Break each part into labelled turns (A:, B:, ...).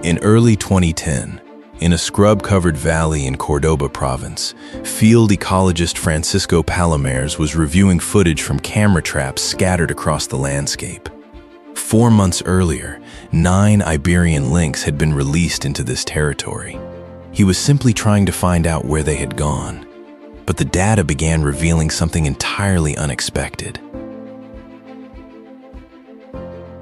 A: In early 2010, in a scrub-covered valley in Cordoba province, field ecologist Francisco Palomares was reviewing footage from camera traps scattered across the landscape. 4 months earlier, 9 Iberian lynx had been released into this territory. He was simply trying to find out where they had gone, but the data began revealing something entirely unexpected.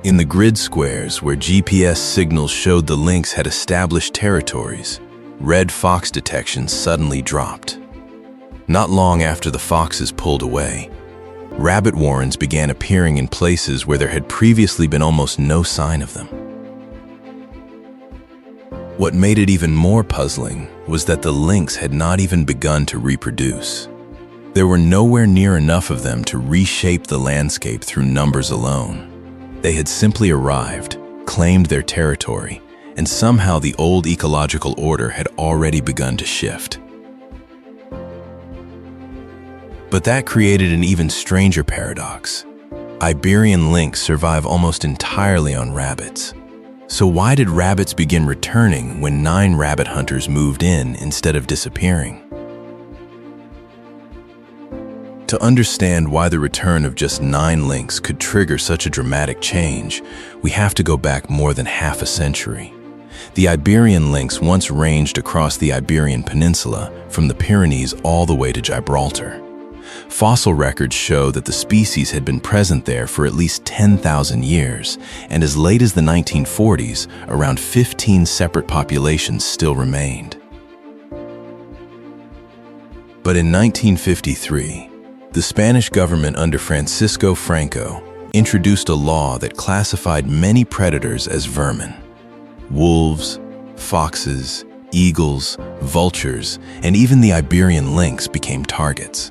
A: In the grid squares where GPS signals showed the lynx had established territories, red fox detection suddenly dropped. Not long after the foxes pulled away, rabbit warrens began appearing in places where there had previously been almost no sign of them. What made it even more puzzling was that the lynx had not even begun to reproduce. There were nowhere near enough of them to reshape the landscape through numbers alone. They had simply arrived, claimed their territory, and somehow the old ecological order had already begun to shift. But that created an even stranger paradox. Iberian lynx survive almost entirely on rabbits. So why did rabbits begin returning when 9 rabbit hunters moved in instead of disappearing? To understand why the return of just 9 lynx could trigger such a dramatic change, we have to go back more than half a century. The Iberian lynx once ranged across the Iberian Peninsula from the Pyrenees all the way to Gibraltar. Fossil records show that the species had been present there for at least 10,000 years, and as late as the 1940s, around 15 separate populations still remained. But in 1953, the Spanish government under Francisco Franco introduced a law that classified many predators as vermin. Wolves, foxes, eagles, vultures, and even the Iberian lynx became targets.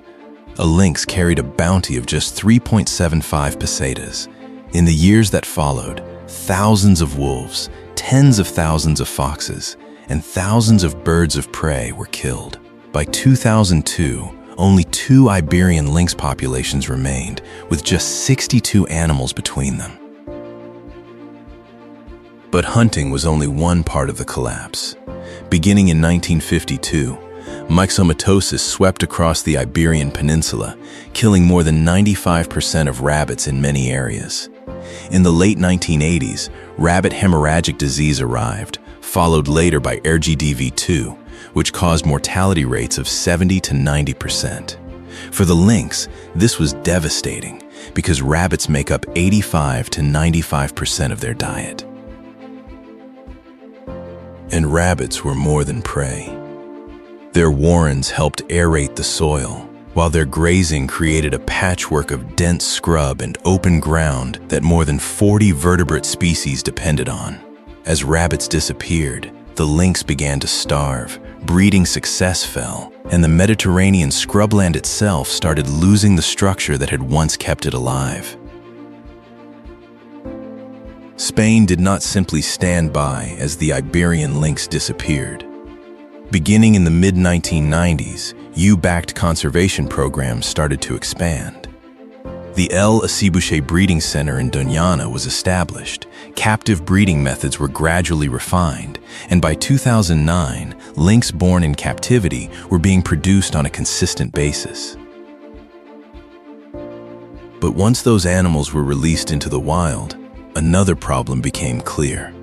A: A lynx carried a bounty of just 3.75 pesetas. In the years that followed, thousands of wolves, tens of thousands of foxes, and thousands of birds of prey were killed. By 2002, only 2 Iberian lynx populations remained, with just 62 animals between them. But hunting was only one part of the collapse. Beginning in 1952, mongooses swept across the Iberian Peninsula, killing more than 95% of rabbits in many areas. In the late 1980s, rabbit hemorrhagic disease arrived, followed later by RGDV2, which caused mortality rates of 70 to 90%. For the lynx, this was devastating because rabbits make up 85 to 95% of their diet. And rabbits were more than prey. Their warrens helped aerate the soil, while their grazing created a patchwork of dense scrub and open ground that more than 40 vertebrate species depended on. As rabbits disappeared, the lynx began to starve, breeding success fell, and the Mediterranean scrubland itself started losing the structure that had once kept it alive. Spain did not simply stand by as the Iberian lynx disappeared. Beginning in the mid-1990s, EU-backed conservation programs started to expand. The El Acebuche Breeding Center in Doñana was established, captive breeding methods were gradually refined, and by 2009, lynx born in captivity were being produced on a consistent basis. But once those animals were released into the wild, another problem became clear.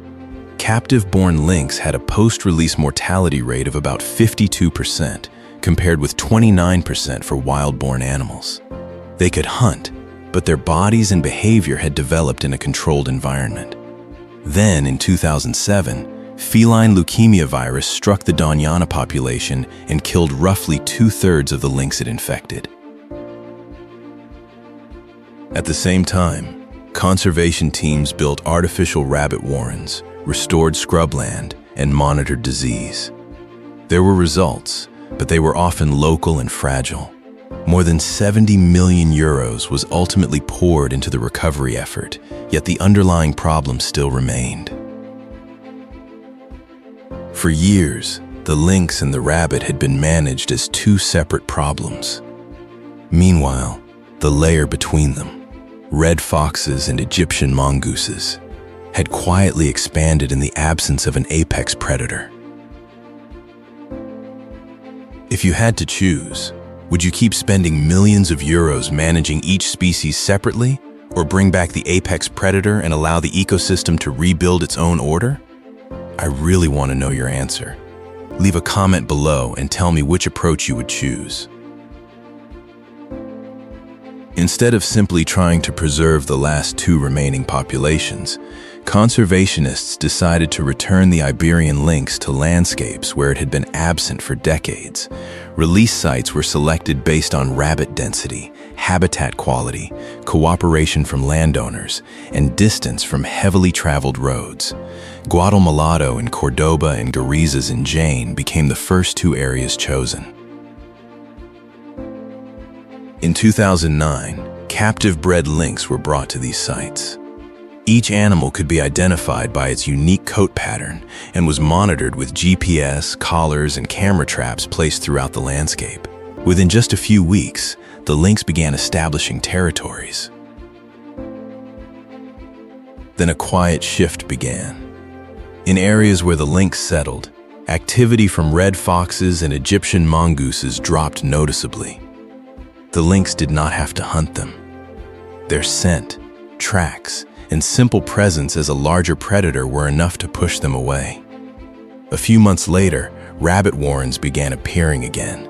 A: Captive-born lynx had a post-release mortality rate of about 52%, compared with 29% for wild-born animals. They could hunt, but their bodies and behavior had developed in a controlled environment. Then, in 2007, feline leukemia virus struck the Doñana population and killed roughly 2/3 of the lynx it infected. At the same time, conservation teams built artificial rabbit warrens, restored scrubland, and monitored disease. There were results, but they were often local and fragile. More than 70 million euros was ultimately poured into the recovery effort, yet the underlying problem still remained. For years, the lynx and the rabbit had been managed as 2 separate problems. Meanwhile, the layer between them, red foxes and Egyptian mongooses, had quietly expanded in the absence of an apex predator. If you had to choose, would you keep spending millions of euros managing each species separately, or bring back the apex predator and allow the ecosystem to rebuild its own order? I really want to know your answer. Leave a comment below and tell me which approach you would choose. Instead of simply trying to preserve the last two remaining populations, conservationists decided to return the Iberian lynx to landscapes where it had been absent for decades. Release sites were selected based on rabbit density, habitat quality, cooperation from landowners, and distance from heavily traveled roads. Guadalmalado in Cordoba and Garizas in Jaén became the first two areas chosen. In 2009, captive-bred lynx were brought to these sites. Each animal could be identified by its unique coat pattern and was monitored with GPS, collars, and camera traps placed throughout the landscape. Within just a few weeks, the lynx began establishing territories. Then a quiet shift began. In areas where the lynx settled, activity from red foxes and Egyptian mongooses dropped noticeably. The lynx did not have to hunt them. Their scent, tracks, and simple presence as a larger predator were enough to push them away. A few months later, rabbit warrens began appearing again.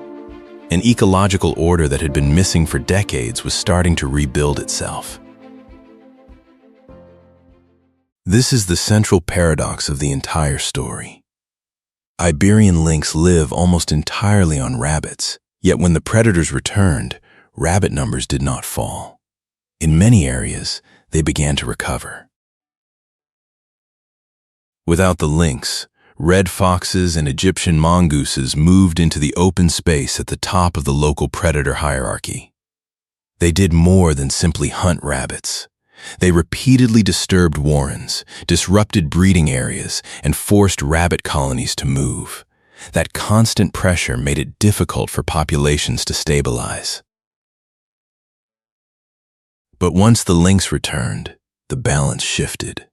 A: An ecological order that had been missing for decades was starting to rebuild itself. This is the central paradox of the entire story. Iberian lynx live almost entirely on rabbits, yet when the predators returned, rabbit numbers did not fall. In many areas, they began to recover. Without the lynx, red foxes and Egyptian mongooses moved into the open space at the top of the local predator hierarchy. They did more than simply hunt rabbits. They repeatedly disturbed warrens, disrupted breeding areas, and forced rabbit colonies to move. That constant pressure made it difficult for populations to stabilize. But once the lynx returned, the balance shifted.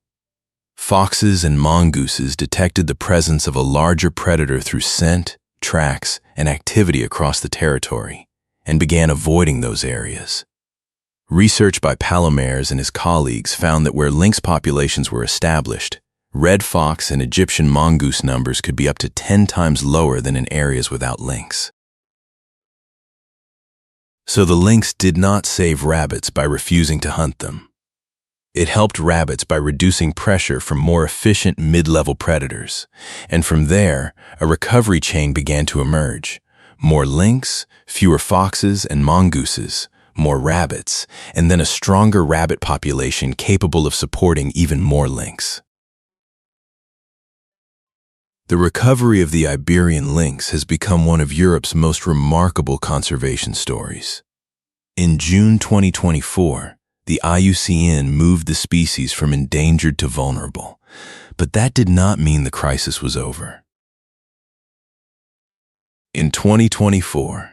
A: Foxes and mongooses detected the presence of a larger predator through scent, tracks, and activity across the territory, and began avoiding those areas. Research by Palomares and his colleagues found that where lynx populations were established, red fox and Egyptian mongoose numbers could be up to 10 times lower than in areas without lynx. So the lynx did not save rabbits by refusing to hunt them. It helped rabbits by reducing pressure from more efficient mid-level predators, and from there, a recovery chain began to emerge. More lynx, fewer foxes and mongooses, more rabbits, and then a stronger rabbit population capable of supporting even more lynx. The recovery of the Iberian lynx has become one of Europe's most remarkable conservation stories. In June 2024, the IUCN moved the species from endangered to vulnerable, but that did not mean the crisis was over. In 2024,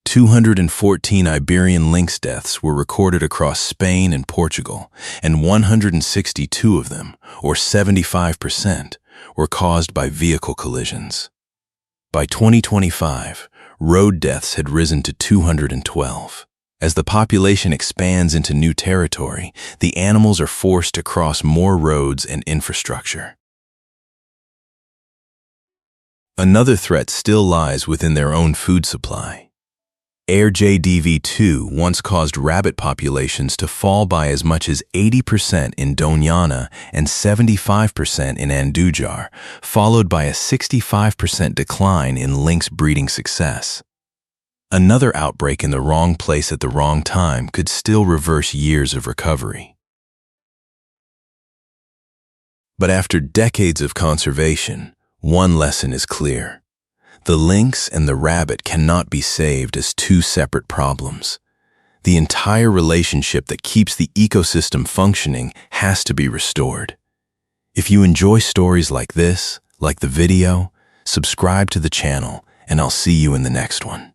A: 214 Iberian lynx deaths were recorded across Spain and Portugal, and 162 of them, or 75%, were caused by vehicle collisions. By 2025, road deaths had risen to 212. As the population expands into new territory, the animals are forced to cross more roads and infrastructure. Another threat still lies within their own food supply. AirJDV2 once caused rabbit populations to fall by as much as 80% in Doñana and 75% in Andújar, followed by a 65% decline in lynx breeding success. Another outbreak in the wrong place at the wrong time could still reverse years of recovery. But after decades of conservation, one lesson is clear. The lynx and the rabbit cannot be saved as two separate problems. The entire relationship that keeps the ecosystem functioning has to be restored. If you enjoy stories like this, like the video, subscribe to the channel, and I'll see you in the next one.